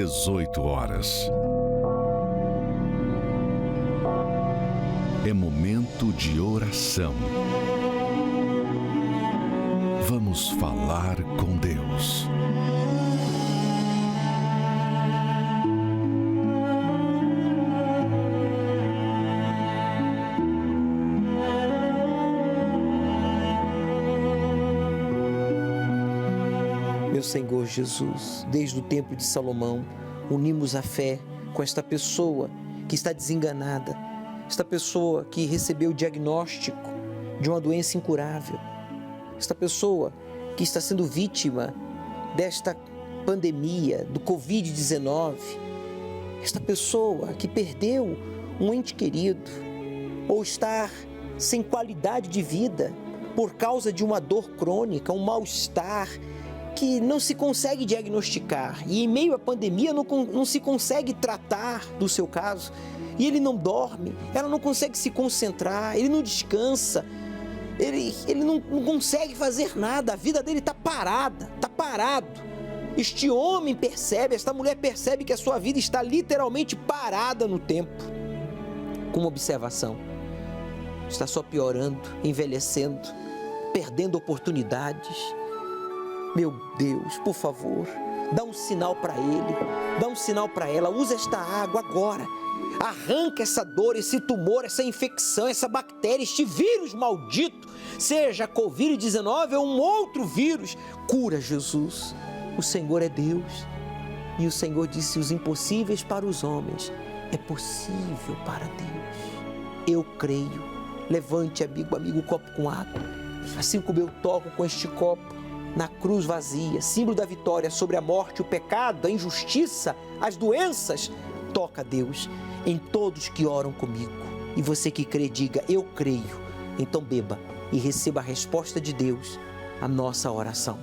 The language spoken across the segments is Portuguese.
18 horas. É momento de oração. Vamos falar com Deus. Meu Senhor Jesus, desde o tempo de Salomão, unimos a fé com esta pessoa que está desenganada, esta pessoa que recebeu o diagnóstico de uma doença incurável, esta pessoa que está sendo vítima desta pandemia, do Covid-19, esta pessoa que perdeu um ente querido ou está sem qualidade de vida por causa de uma dor crônica, um mal-estar que não se consegue diagnosticar e em meio à pandemia não se consegue tratar do seu caso e ele não dorme, ela não consegue se concentrar, ele não descansa, ele não consegue fazer nada, a vida dele está parada, está parado. Este homem percebe, esta mulher percebe que a sua vida está literalmente parada no tempo. Com uma observação, está só piorando, envelhecendo, perdendo oportunidades. Meu Deus, por favor, dá um sinal para ele, dá um sinal para ela, usa esta água agora, arranca essa dor, esse tumor, essa infecção, essa bactéria, este vírus maldito, seja a Covid-19 ou um outro vírus, cura, Jesus. O Senhor é Deus e o Senhor disse: os impossíveis para os homens é possível para Deus. Eu creio. Levante, amigo, o copo com água, assim como eu toco com este copo na cruz vazia, símbolo da vitória sobre a morte, o pecado, a injustiça, as doenças. Toca a Deus em todos que oram comigo. E você que crê, diga: eu creio. Então beba e receba a resposta de Deus à nossa oração.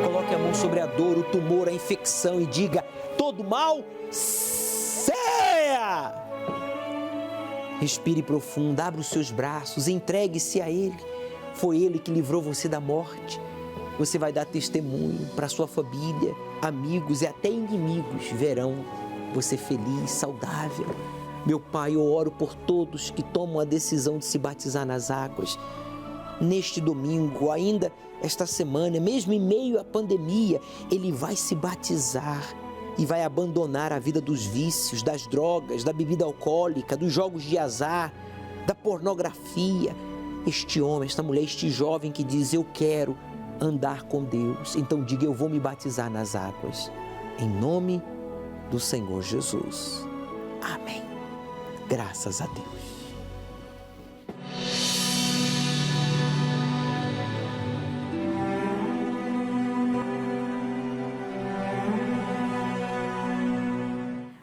Coloque a mão sobre a dor, o tumor, a infecção e diga: todo mal, ceia! Respire profundo, abra os seus braços, entregue-se a Ele. Foi Ele que livrou você da morte. Você vai dar testemunho para sua família, amigos e até inimigos verão você feliz, saudável. Meu Pai, eu oro por todos que tomam a decisão de se batizar nas águas. Neste domingo, ainda esta semana, mesmo em meio à pandemia, ele vai se batizar e vai abandonar a vida dos vícios, das drogas, da bebida alcoólica, dos jogos de azar, da pornografia. Este homem, esta mulher, este jovem que diz: eu quero andar com Deus. Então diga: eu vou me batizar nas águas. Em nome do Senhor Jesus. Amém. Graças a Deus.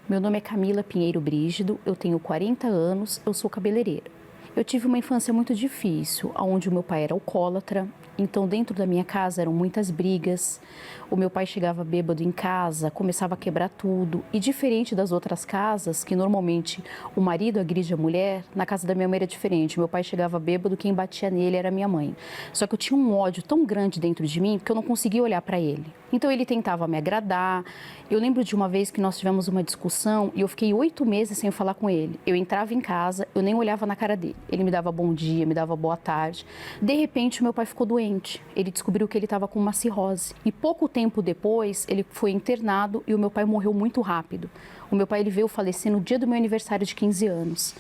Meu nome é Camila Pinheiro Brígido, eu tenho 40 anos, eu sou cabeleireira. Eu tive uma infância muito difícil, onde o meu pai era alcoólatra, então dentro da minha casa eram muitas brigas. O meu pai chegava bêbado em casa, começava a quebrar tudo. E diferente das outras casas, que normalmente o marido agride a mulher, na casa da minha mãe era diferente. Meu pai chegava bêbado, quem batia nele era minha mãe. Só que eu tinha um ódio tão grande dentro de mim que eu não conseguia olhar para ele. Então ele tentava me agradar. Eu lembro de uma vez que nós tivemos uma discussão e eu fiquei 8 meses sem falar com ele. Eu entrava em casa, eu nem olhava na cara dele. Ele me dava bom dia, me dava boa tarde. De repente, o meu pai ficou doente. Ele descobriu que ele estava com uma cirrose. E pouco tempo depois, ele foi internado e o meu pai morreu muito rápido. O meu pai ele veio falecer no dia do meu aniversário de 15 anos.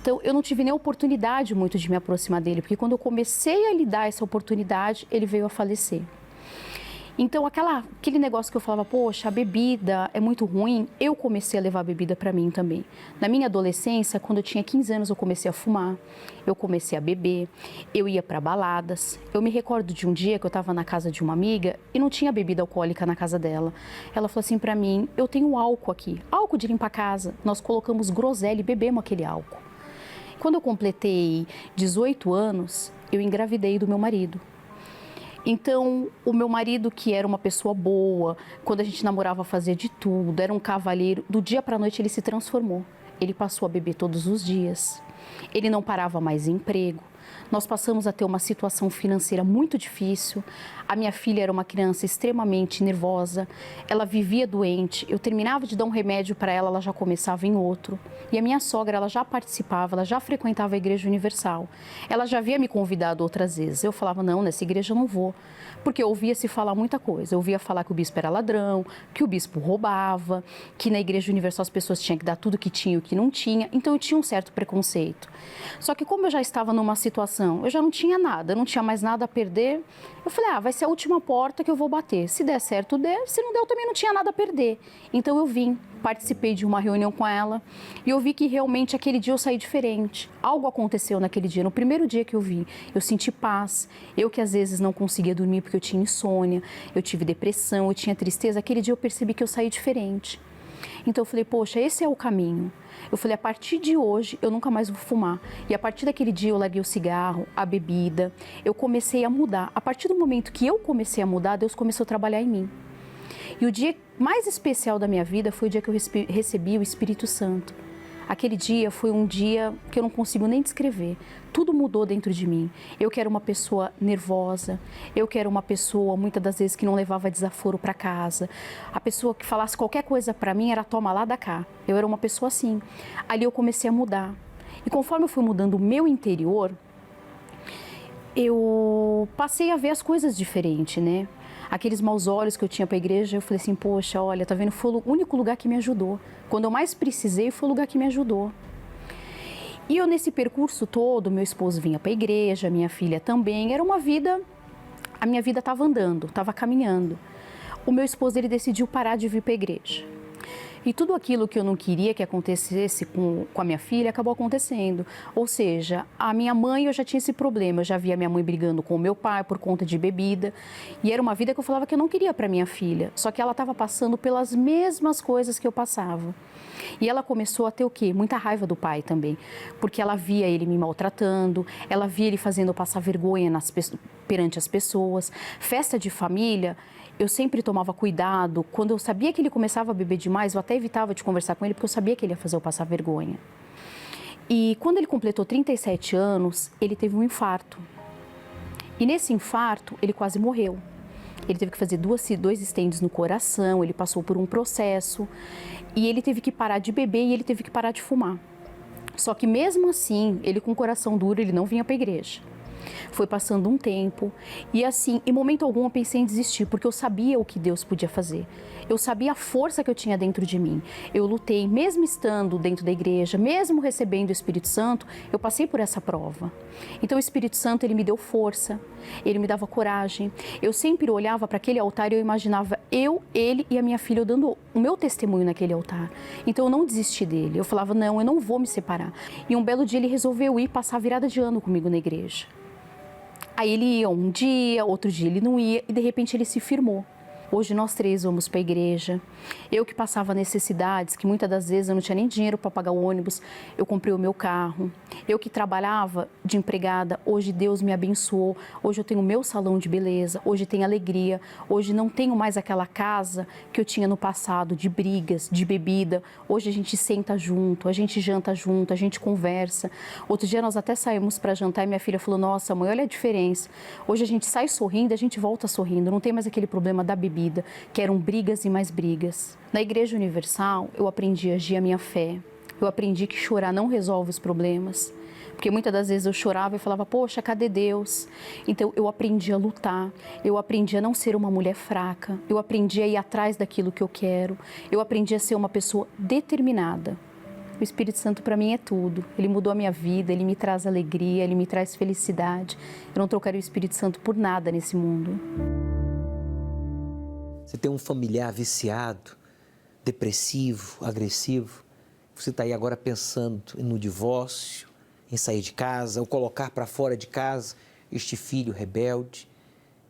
Então, eu não tive nem oportunidade muito de me aproximar dele, porque quando eu comecei a lhe dar essa oportunidade, ele veio a falecer. Então, aquele negócio que eu falava, poxa, a bebida é muito ruim, eu comecei a levar a bebida para mim também. Na minha adolescência, quando eu tinha 15 anos, eu comecei a fumar, eu comecei a beber, eu ia para baladas. Eu me recordo de um dia que eu estava na casa de uma amiga e não tinha bebida alcoólica na casa dela. Ela falou assim para mim: eu tenho álcool aqui, álcool de limpar a casa. Nós colocamos groselha e bebemos aquele álcool. Quando eu completei 18 anos, eu engravidei do meu marido. Então, o meu marido, que era uma pessoa boa, quando a gente namorava fazia de tudo, era um cavalheiro, do dia para a noite ele se transformou. Ele passou a beber todos os dias, ele não parava mais em emprego. Nós passamos a ter uma situação financeira muito difícil. A minha filha era uma criança extremamente nervosa, ela vivia doente. Eu terminava de dar um remédio para ela, ela já começava em outro. E a minha sogra, ela já participava, ela já frequentava a Igreja Universal. Ela já havia me convidado outras vezes. Eu falava, não, nessa igreja eu não vou. Porque eu ouvia se falar muita coisa. Eu ouvia falar que o bispo era ladrão, que o bispo roubava, que na Igreja Universal as pessoas tinham que dar tudo que tinha e o que não tinha. Então eu tinha um certo preconceito. Só que como eu já estava numa situação, eu já não tinha nada, eu não tinha mais nada a perder, eu falei, vai ser a última porta que eu vou bater. Se der certo, der. Se não der, eu também não tinha nada a perder. Então eu vim, participei de uma reunião com ela e eu vi que realmente aquele dia eu saí diferente. Algo aconteceu naquele dia. No primeiro dia que eu vim, eu senti paz. Eu que às vezes não conseguia dormir porque eu tinha insônia, eu tive depressão, eu tinha tristeza. Aquele dia eu percebi que eu saí diferente. Então eu falei, poxa, esse é o caminho. Eu falei, a partir de hoje eu nunca mais vou fumar. E a partir daquele dia eu larguei o cigarro, a bebida, eu comecei a mudar. A partir do momento que eu comecei a mudar, Deus começou a trabalhar em mim. E o dia mais especial da minha vida foi o dia que eu recebi o Espírito Santo. Aquele dia foi um dia que eu não consigo nem descrever. Tudo mudou dentro de mim. Eu que era uma pessoa nervosa, eu que era uma pessoa, muitas das vezes, que não levava desaforo para casa. A pessoa que falasse qualquer coisa para mim era toma lá da cá. Eu era uma pessoa assim. Ali eu comecei a mudar. E conforme eu fui mudando o meu interior, eu passei a ver as coisas diferente, né? Aqueles maus olhos que eu tinha para a igreja, eu falei assim, poxa, olha, tá vendo? Foi o único lugar que me ajudou. Quando eu mais precisei, foi o lugar que me ajudou. E eu, nesse percurso todo, meu esposo vinha para a igreja, minha filha também. Era uma vida, a minha vida estava andando, estava caminhando. O meu esposo, ele decidiu parar de vir para a igreja. E tudo aquilo que eu não queria que acontecesse com a minha filha, acabou acontecendo. Ou seja, a minha mãe, eu já tinha esse problema. Eu já via minha mãe brigando com o meu pai por conta de bebida. E era uma vida que eu falava que eu não queria para minha filha. Só que ela estava passando pelas mesmas coisas que eu passava. E ela começou a ter o quê? Muita raiva do pai também. Porque ela via ele me maltratando, ela via ele fazendo eu passar vergonha perante as pessoas. Festa de família, eu sempre tomava cuidado. Quando eu sabia que ele começava a beber demais, eu até evitava de conversar com ele, porque eu sabia que ele ia fazer eu passar vergonha. E quando ele completou 37 anos, ele teve um infarto. E nesse infarto, ele quase morreu. Ele teve que fazer dois stents no coração, ele passou por um processo. E ele teve que parar de beber e ele teve que parar de fumar. Só que mesmo assim, ele com o coração duro, ele não vinha para a igreja. Foi passando um tempo e assim, em momento algum eu pensei em desistir, porque eu sabia o que Deus podia fazer. Eu sabia a força que eu tinha dentro de mim. Eu lutei, mesmo estando dentro da igreja, mesmo recebendo o Espírito Santo, eu passei por essa prova. Então o Espírito Santo, ele me deu força, ele me dava coragem. Eu sempre olhava para aquele altar e eu imaginava eu, ele e a minha filha, eu dando o meu testemunho naquele altar. Então eu não desisti dele. Eu falava, não, eu não vou me separar. E um belo dia ele resolveu ir passar a virada de ano comigo na igreja. Aí ele ia um dia, outro dia ele não ia e de repente ele se firmou. Hoje nós três vamos para a igreja. Eu que passava necessidades, que muitas das vezes eu não tinha nem dinheiro para pagar o ônibus, eu comprei o meu carro. Eu que trabalhava de empregada, hoje Deus me abençoou. Hoje eu tenho o meu salão de beleza, hoje tem alegria. Hoje não tenho mais aquela casa que eu tinha no passado, de brigas, de bebida. Hoje a gente senta junto, a gente janta junto, a gente conversa. Outro dia nós até saímos para jantar e minha filha falou, nossa mãe, olha a diferença. Hoje a gente sai sorrindo, a gente volta sorrindo. Não tem mais aquele problema da bebida, que eram brigas e mais brigas. Na Igreja Universal, eu aprendi a agir a minha fé. Eu aprendi que chorar não resolve os problemas. Porque muitas das vezes eu chorava e falava, poxa, cadê Deus? Então eu aprendi a lutar, eu aprendi a não ser uma mulher fraca, eu aprendi a ir atrás daquilo que eu quero, eu aprendi a ser uma pessoa determinada. O Espírito Santo para mim é tudo. Ele mudou a minha vida, ele me traz alegria, ele me traz felicidade. Eu não trocaria o Espírito Santo por nada nesse mundo. Você tem um familiar viciado, depressivo, agressivo. Você está aí agora pensando no divórcio, em sair de casa, ou colocar para fora de casa este filho rebelde,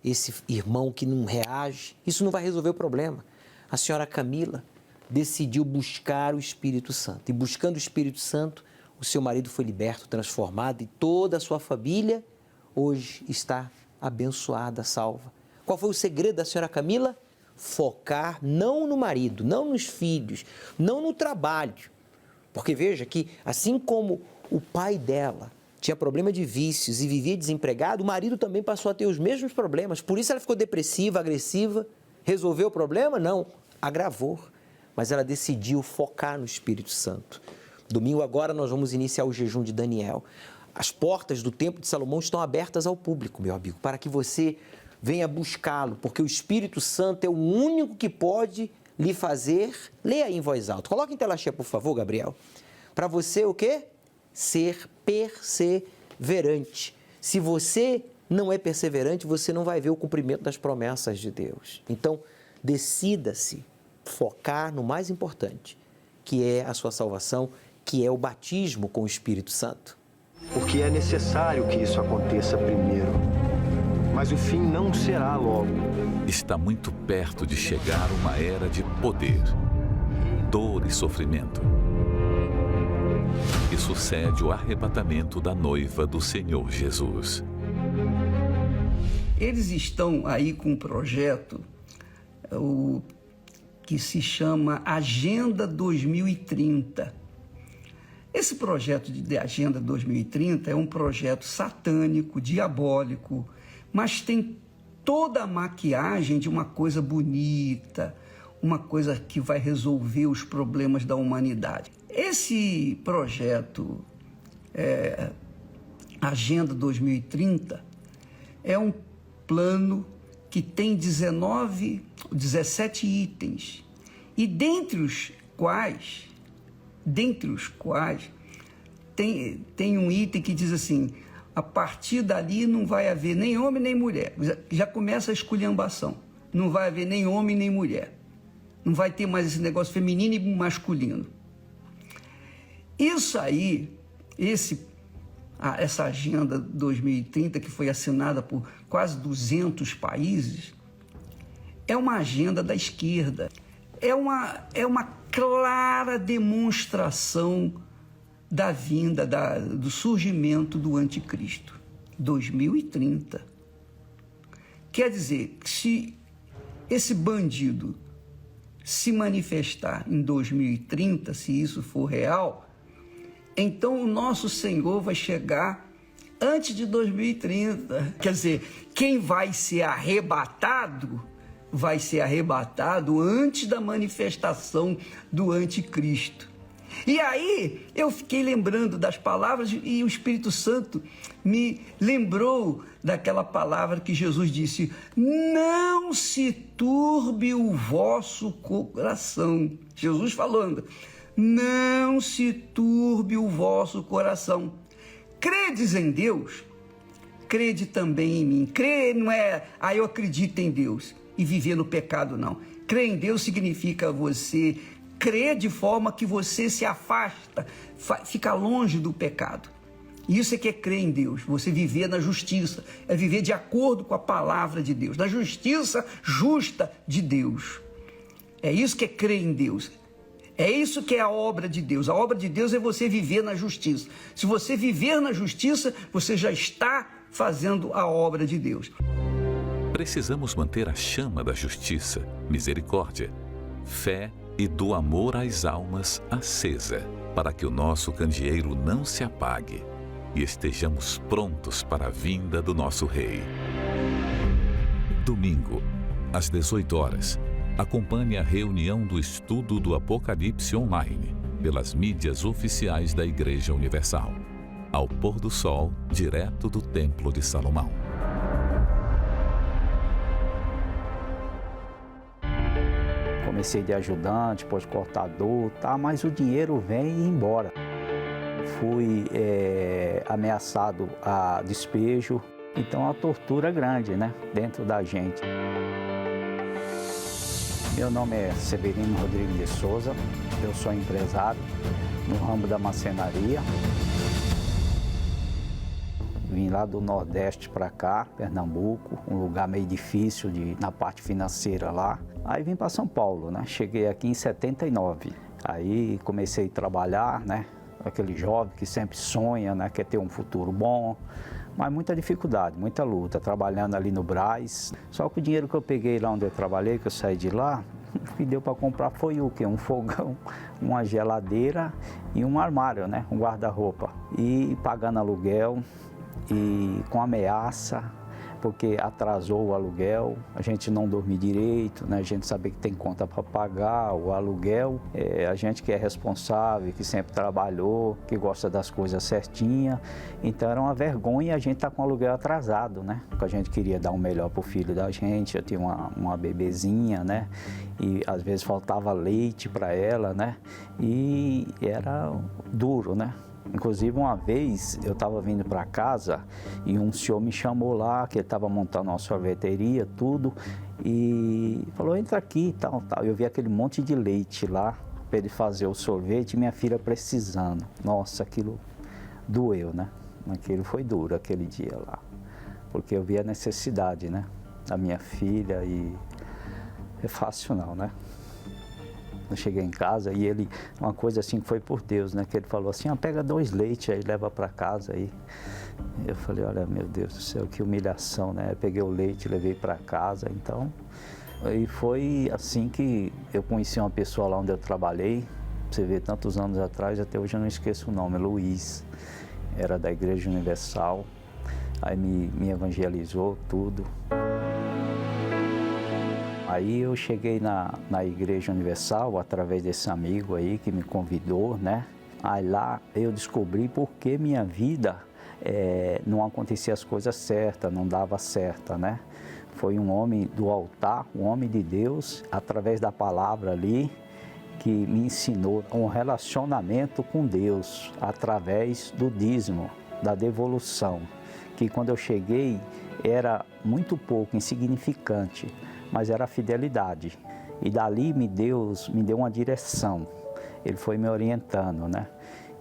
esse irmão que não reage. Isso não vai resolver o problema. A senhora Camila decidiu buscar o Espírito Santo. E buscando o Espírito Santo, o seu marido foi liberto, transformado, e toda a sua família hoje está abençoada, salva. Qual foi o segredo da senhora Camila? Focar não no marido, não nos filhos, não no trabalho. Porque veja que, assim como o pai dela tinha problema de vícios e vivia desempregado, o marido também passou a ter os mesmos problemas. Por isso ela ficou depressiva, agressiva. Resolveu o problema? Não, agravou. Mas ela decidiu focar no Espírito Santo. Domingo agora nós vamos iniciar o jejum de Daniel. As portas do Templo de Salomão estão abertas ao público, meu amigo, para que você venha buscá-lo, porque o Espírito Santo é o único que pode lhe fazer... Leia aí em voz alta. Coloca em tela cheia, por favor, Gabriel. Para você o quê? Ser perseverante. Se você não é perseverante, você não vai ver o cumprimento das promessas de Deus. Então, decida-se focar no mais importante, que é a sua salvação, que é o batismo com o Espírito Santo. Porque é necessário que isso aconteça primeiro, mas o fim não será logo. Está muito perto de chegar uma era de poder, dor e sofrimento. E sucede o arrebatamento da noiva do Senhor Jesus. Eles estão aí com um projeto que se chama Agenda 2030. Esse projeto de Agenda 2030 é um projeto satânico, diabólico, mas tem toda a maquiagem de uma coisa bonita, uma coisa que vai resolver os problemas da humanidade. Esse projeto Agenda 2030 é um plano que tem 17 itens, e dentre os quais tem um item que diz assim: a partir dali não vai haver nem homem nem mulher. Já começa a esculhambação. Não vai haver nem homem nem mulher. Não vai ter mais esse negócio feminino e masculino. Isso aí, essa Agenda 2030, que foi assinada por quase 200 países, é uma agenda da esquerda. É uma clara demonstração da vinda, do surgimento do anticristo. 2030. Quer dizer, que se esse bandido se manifestar em 2030, se isso for real, então o nosso Senhor vai chegar antes de 2030. Quer dizer, quem vai ser arrebatado antes da manifestação do anticristo. E aí eu fiquei lembrando das palavras e o Espírito Santo me lembrou daquela palavra que Jesus disse: não se turbe o vosso coração. Jesus falando: não se turbe o vosso coração. Credes em Deus, crede também em mim. Crer não é, eu acredito em Deus e viver no pecado, não. Crer em Deus significa você crer de forma que você se afasta, fica longe do pecado. Isso é que é crer em Deus, você viver na justiça, é viver de acordo com a palavra de Deus, na justiça justa de Deus. É isso que é crer em Deus. É isso que é a obra de Deus. A obra de Deus é você viver na justiça. Se você viver na justiça, você já está fazendo a obra de Deus. Precisamos manter a chama da justiça, misericórdia, fé e do amor às almas acesa, para que o nosso candeeiro não se apague e estejamos prontos para a vinda do nosso Rei. Domingo, às 18 horas, acompanhe a reunião do estudo do Apocalipse online, pelas mídias oficiais da Igreja Universal, ao pôr do sol, direto do Templo de Salomão. Comecei de ajudante, depois cortador, mas o dinheiro vem e embora. Fui ameaçado a despejo, então a tortura é grande, né, dentro da gente. Meu nome é Severino Rodrigues de Souza, eu sou empresário no ramo da marcenaria. Vim lá do Nordeste para cá, Pernambuco, um lugar meio difícil na parte financeira lá. Aí vim para São Paulo, né? Cheguei aqui em 79. Aí comecei a trabalhar, né? Aquele jovem que sempre sonha, né? Quer ter um futuro bom, mas muita dificuldade, muita luta, trabalhando ali no Brás. Só que o dinheiro que eu peguei lá onde eu trabalhei, que eu saí de lá, o que deu para comprar foi o quê? Um fogão, uma geladeira e um armário, né? Um guarda-roupa. e pagando aluguel e com ameaça, porque atrasou o aluguel, a gente não dormir direito, né? A gente saber que tem conta para pagar, o aluguel, a gente que é responsável, que sempre trabalhou, que gosta das coisas certinhas, então era uma vergonha a gente estar com o aluguel atrasado, né? Porque a gente queria dar o melhor para o filho da gente, eu tinha uma bebezinha, né? E às vezes faltava leite para ela, né? E era duro, né? Inclusive, uma vez eu estava vindo para casa e um senhor me chamou lá, que ele estava montando uma sorveteria, tudo, e falou, entra aqui e tal, tal. Eu vi aquele monte de leite lá para ele fazer o sorvete e minha filha precisando. Nossa, aquilo doeu, né? Aquilo foi duro, aquele dia lá, porque eu vi a necessidade, né, da minha filha e é fácil não, né? Eu cheguei em casa e ele, uma coisa assim que foi por Deus, né? Que ele falou assim, pega 2 leites aí, leva para casa aí. Eu falei, olha, meu Deus do céu, que humilhação, né? Eu peguei o leite, levei para casa, então... E foi assim que eu conheci uma pessoa lá onde eu trabalhei, você vê, tantos anos atrás, até hoje eu não esqueço o nome, Luiz, era da Igreja Universal, aí me evangelizou, tudo. Aí eu cheguei na Igreja Universal, através desse amigo aí que me convidou, né? Aí lá eu descobri por que minha vida não acontecia as coisas certas, não dava certa, né? Foi um homem do altar, um homem de Deus, através da palavra ali, que me ensinou um relacionamento com Deus, através do dízimo, da devolução, que quando eu cheguei era muito pouco, insignificante, mas era a fidelidade. E dali Deus me deu uma direção, Ele foi me orientando, né?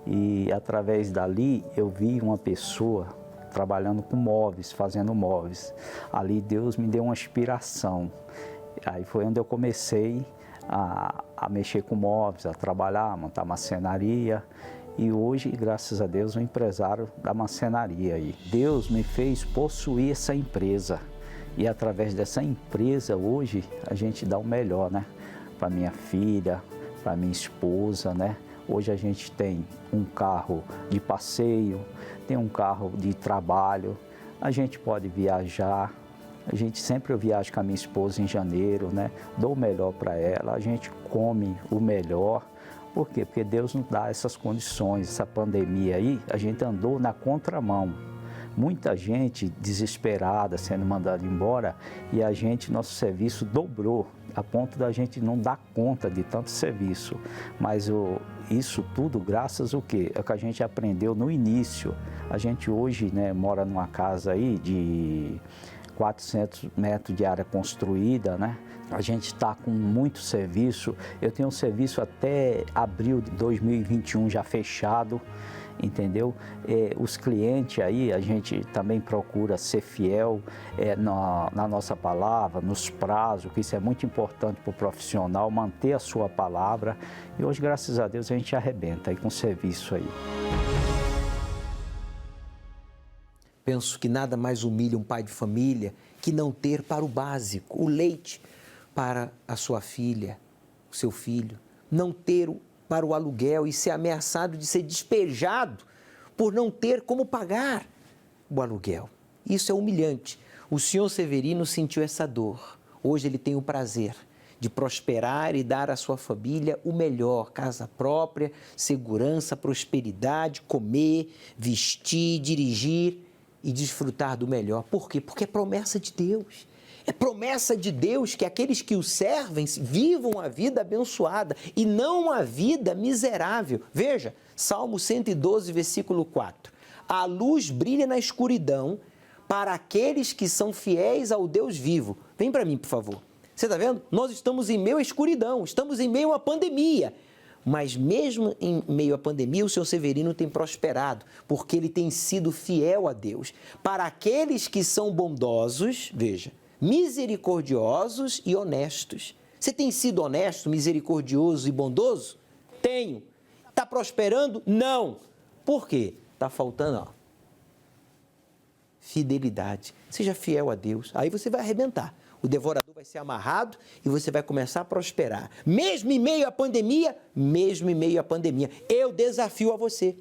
E através dali eu vi uma pessoa trabalhando com móveis, fazendo móveis. Ali Deus me deu uma inspiração. Aí foi onde eu comecei a mexer com móveis, a trabalhar, a montar marcenaria. E hoje, graças a Deus, um empresário da marcenaria aí. Deus me fez possuir essa empresa. E através dessa empresa, hoje, a gente dá o melhor, né? Para minha filha, para minha esposa, né? Hoje a gente tem um carro de passeio, tem um carro de trabalho, a gente pode viajar. Eu viajo com a minha esposa em janeiro, né? Dou o melhor para ela, a gente come o melhor. Por quê? Porque Deus nos dá essas condições. Essa pandemia aí, a gente andou na contramão. Muita gente desesperada, sendo mandada embora, e nosso serviço dobrou, a ponto da gente não dar conta de tanto serviço. Mas isso tudo graças ao quê? É o que a gente aprendeu no início. A gente hoje, né, mora numa casa aí de 400 metros de área construída, né? A gente está com muito serviço. Eu tenho um serviço até abril de 2021 já fechado, entendeu? Os clientes aí, a gente também procura ser fiel na nossa palavra, nos prazos, que isso é muito importante para o profissional, manter a sua palavra. E hoje, graças a Deus, a gente arrebenta aí com o serviço aí. Penso que nada mais humilha um pai de família que não ter para o básico, o leite para a sua filha, o seu filho, não ter para o aluguel e ser ameaçado de ser despejado por não ter como pagar o aluguel. Isso é humilhante. O senhor Severino sentiu essa dor. Hoje ele tem o prazer de prosperar e dar à sua família o melhor, casa própria, segurança, prosperidade, comer, vestir, dirigir e desfrutar do melhor. Por quê? Porque é promessa de Deus. É promessa de Deus que aqueles que o servem vivam a vida abençoada e não a vida miserável. Veja, Salmo 112, versículo 4. A luz brilha na escuridão para aqueles que são fiéis ao Deus vivo. Vem para mim, por favor. Você está vendo? Nós estamos em meio à escuridão, estamos em meio à pandemia. Mas mesmo em meio à pandemia, o senhor Severino tem prosperado, porque ele tem sido fiel a Deus. Para aqueles que são bondosos, veja, misericordiosos e honestos. Você tem sido honesto, misericordioso e bondoso? Tenho. Está prosperando? Não. Por quê? Está faltando, fidelidade. Seja fiel a Deus. Aí você vai arrebentar. O devorador vai ser amarrado e você vai começar a prosperar. Mesmo em meio à pandemia, eu desafio a você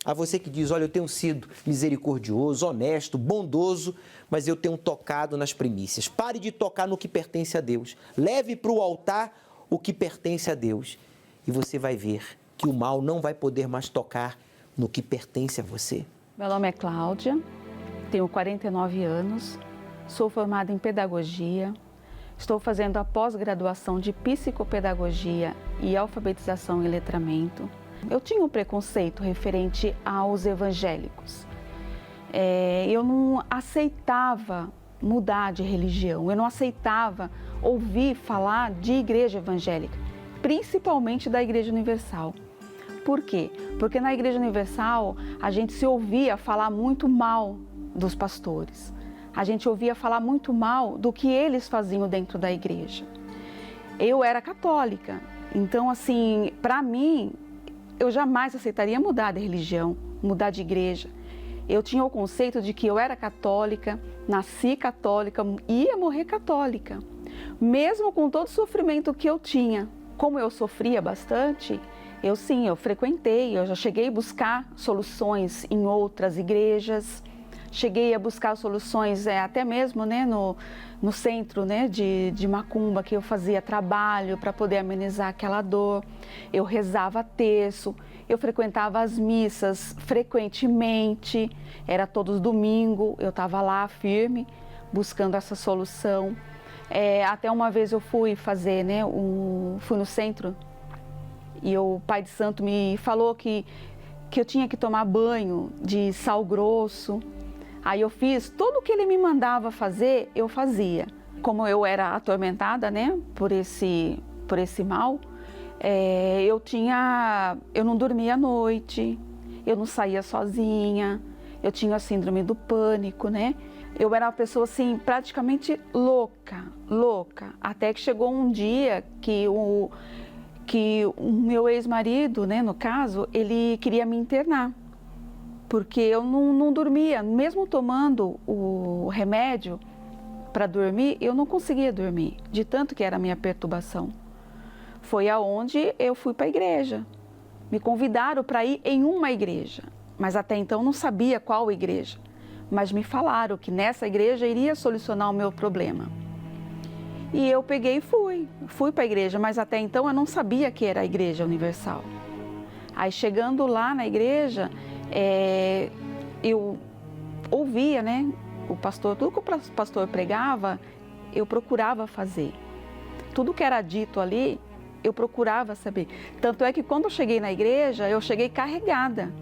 A você que diz, olha, eu tenho sido misericordioso, honesto, bondoso, mas eu tenho tocado nas primícias. Pare de tocar no que pertence a Deus. Leve para o altar o que pertence a Deus. E você vai ver que o mal não vai poder mais tocar no que pertence a você. Meu nome é Cláudia, tenho 49 anos, sou formada em pedagogia, estou fazendo a pós-graduação de psicopedagogia e alfabetização em letramento. Eu tinha um preconceito referente aos evangélicos. Eu não aceitava mudar de religião, eu não aceitava ouvir falar de igreja evangélica, principalmente da Igreja Universal. Por quê? Porque na Igreja Universal a gente se ouvia falar muito mal dos pastores. A gente ouvia falar muito mal do que eles faziam dentro da igreja. Eu era católica, então assim, para mim, eu jamais aceitaria mudar de religião, mudar de igreja. Eu tinha o conceito de que eu era católica, nasci católica, ia morrer católica. Mesmo com todo o sofrimento que eu tinha, como eu sofria bastante, eu frequentei, eu já cheguei a buscar soluções em outras igrejas, cheguei a buscar soluções até mesmo no centro de macumba, que eu fazia trabalho para poder amenizar aquela dor. Eu rezava terço, eu frequentava as missas frequentemente, era todos domingo, eu estava lá firme, buscando essa solução. Até uma vez eu fui fazer, fui no centro e o pai de santo me falou que eu tinha que tomar banho de sal grosso. Aí eu fiz tudo o que ele me mandava fazer, eu fazia. Como eu era atormentada, por esse mal, eu não dormia à noite, eu não saía sozinha, eu tinha a síndrome do pânico, Eu era uma pessoa assim, praticamente louca, até que chegou um dia que o meu ex-marido, no caso, ele queria me internar. Porque eu não dormia, mesmo tomando o remédio para dormir, eu não conseguia dormir, de tanto que era a minha perturbação. Foi aonde eu fui para a igreja. Me convidaram para ir em uma igreja, mas até então não sabia qual igreja. Mas me falaram que nessa igreja iria solucionar o meu problema. E eu peguei e fui para a igreja, mas até então eu não sabia que era a Igreja Universal. Aí chegando lá na igreja, eu ouvia, o pastor, tudo que o pastor pregava, eu procurava fazer. Tudo que era dito ali, eu procurava saber. Tanto é que quando eu cheguei na igreja, eu cheguei carregada.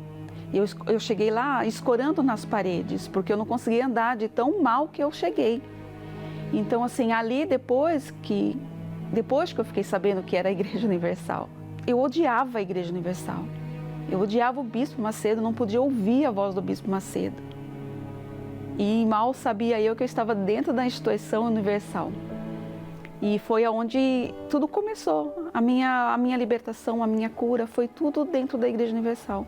Eu cheguei lá escorando nas paredes, porque eu não conseguia andar de tão mal que eu cheguei. Então, assim, ali depois que eu fiquei sabendo que era a Igreja Universal, eu odiava a Igreja Universal. Eu odiava o Bispo Macedo, não podia ouvir a voz do Bispo Macedo. E mal sabia eu que eu estava dentro da instituição universal. E foi aonde tudo começou. A minha libertação, a minha cura, foi tudo dentro da Igreja Universal.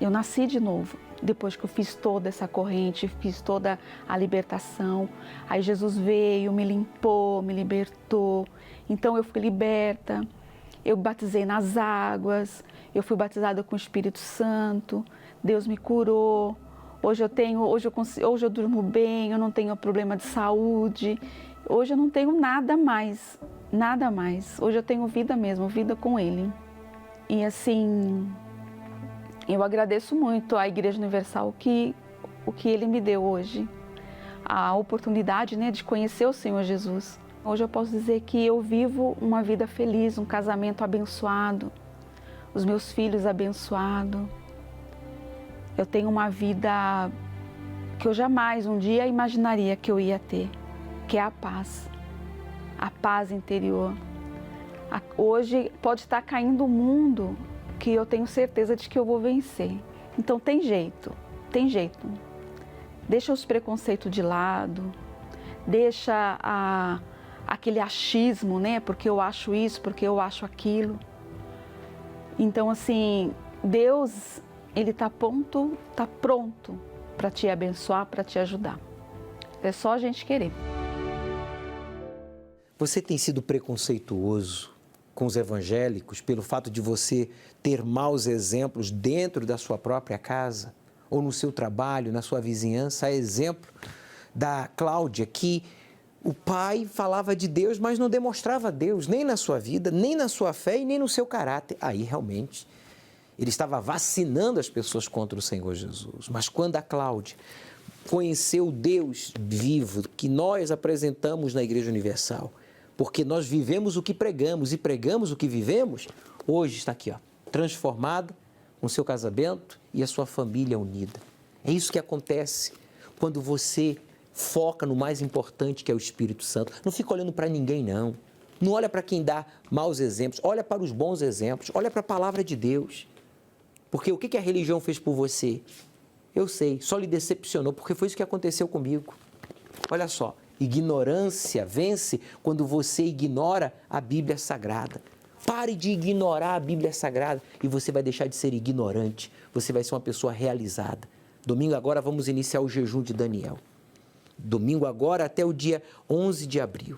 Eu nasci de novo, depois que eu fiz toda essa corrente, fiz toda a libertação. Aí Jesus veio, me limpou, me libertou. Então eu fui liberta, eu batizei nas águas, eu fui batizada com o Espírito Santo, Deus me curou. Hoje eu durmo bem, eu não tenho problema de saúde. Hoje eu não tenho nada mais, nada mais. Hoje eu tenho vida mesmo, vida com Ele. E assim, eu agradeço muito à Igreja Universal o que Ele me deu hoje. A oportunidade, de conhecer o Senhor Jesus. Hoje eu posso dizer que eu vivo uma vida feliz, um casamento abençoado, os meus filhos abençoados. Eu tenho uma vida que eu jamais um dia imaginaria que eu ia ter, que é a paz interior. Hoje pode estar caindo o mundo, que eu tenho certeza de que eu vou vencer. Então tem jeito. Deixa os preconceitos de lado, deixa aquele achismo, porque eu acho isso, porque eu acho aquilo. Então assim, Deus, Ele está pronto para te abençoar, para te ajudar. É só a gente querer. Você tem sido preconceituoso com os evangélicos pelo fato de você ter maus exemplos dentro da sua própria casa, ou no seu trabalho, na sua vizinhança. Há exemplo da Cláudia, que o pai falava de Deus, mas não demonstrava Deus, nem na sua vida, nem na sua fé e nem no seu caráter. Aí, realmente, ele estava vacinando as pessoas contra o Senhor Jesus. Mas quando a Cláudia conheceu o Deus vivo que nós apresentamos na Igreja Universal, porque nós vivemos o que pregamos e pregamos o que vivemos, hoje está aqui, transformada, com seu casamento e a sua família unida. É isso que acontece quando você foca no mais importante, que é o Espírito Santo. Não fica olhando para ninguém, não. Não olha para quem dá maus exemplos, olha para os bons exemplos, olha para a palavra de Deus. Porque o que a religião fez por você? Eu sei, só lhe decepcionou, porque foi isso que aconteceu comigo. Olha só, ignorância vence quando você ignora a Bíblia Sagrada. Pare de ignorar a Bíblia Sagrada e você vai deixar de ser ignorante. Você vai ser uma pessoa realizada. Domingo agora vamos iniciar o jejum de Daniel. Domingo agora até o dia 11 de abril.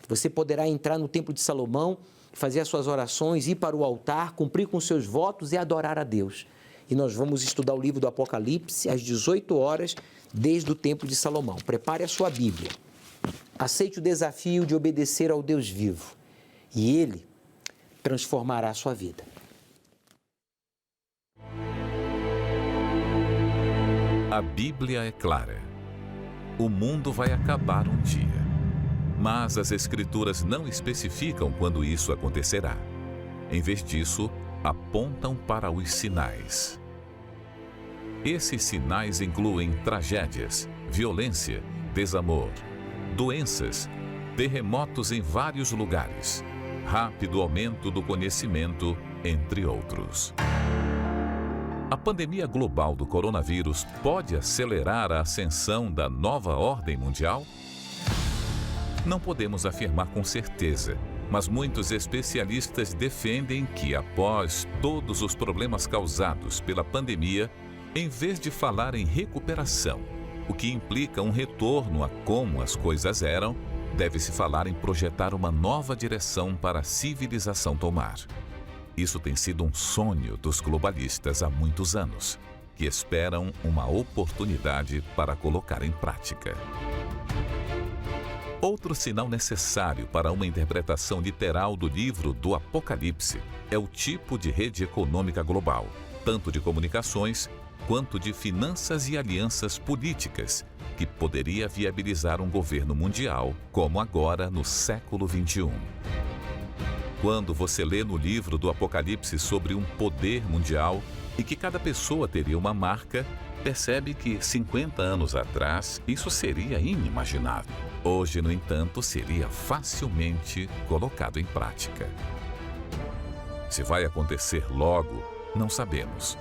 Você poderá entrar no Templo de Salomão, fazer as suas orações, ir para o altar, cumprir com seus votos e adorar a Deus. E nós vamos estudar o livro do Apocalipse às 18 horas, desde o Templo de Salomão. Prepare a sua Bíblia. Aceite o desafio de obedecer ao Deus vivo. E Ele transformará a sua vida. A Bíblia é clara. O mundo vai acabar um dia. Mas as Escrituras não especificam quando isso acontecerá. Em vez disso, apontam para os sinais. Esses sinais incluem tragédias, violência, desamor, doenças, terremotos em vários lugares, rápido aumento do conhecimento, entre outros. A pandemia global do coronavírus pode acelerar a ascensão da nova ordem mundial? Não podemos afirmar com certeza, mas muitos especialistas defendem que, após todos os problemas causados pela pandemia, em vez de falar em recuperação, o que implica um retorno a como as coisas eram, deve-se falar em projetar uma nova direção para a civilização tomar. Isso tem sido um sonho dos globalistas há muitos anos, que esperam uma oportunidade para colocar em prática. Outro sinal necessário para uma interpretação literal do livro do Apocalipse é o tipo de rede econômica global, tanto de comunicações quanto de finanças e alianças políticas, que poderia viabilizar um governo mundial, como agora no século XXI. Quando você lê no livro do Apocalipse sobre um poder mundial e que cada pessoa teria uma marca, percebe que 50 anos atrás isso seria inimaginável. Hoje, no entanto, seria facilmente colocado em prática. Se vai acontecer logo, não sabemos.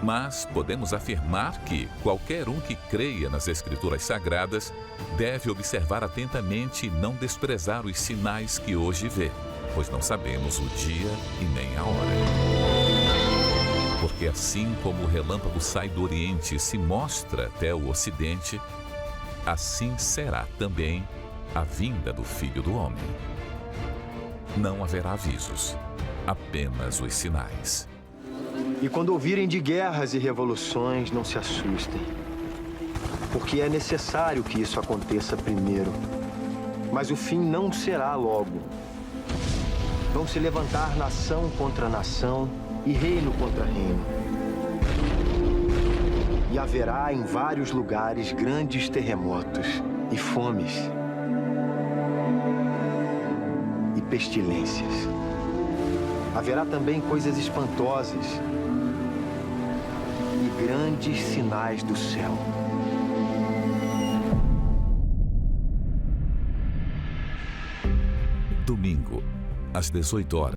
Mas podemos afirmar que qualquer um que creia nas Escrituras Sagradas deve observar atentamente e não desprezar os sinais que hoje vê, pois não sabemos o dia e nem a hora. Porque assim como o relâmpago sai do Oriente e se mostra até o Ocidente, assim será também a vinda do Filho do Homem. Não haverá avisos, apenas os sinais. E quando ouvirem de guerras e revoluções, não se assustem. Porque é necessário que isso aconteça primeiro. Mas o fim não será logo. Vão se levantar nação contra nação e reino contra reino. E haverá em vários lugares grandes terremotos e fomes e pestilências. Haverá também coisas espantosas e grandes sinais do céu. Domingo, às 18 horas.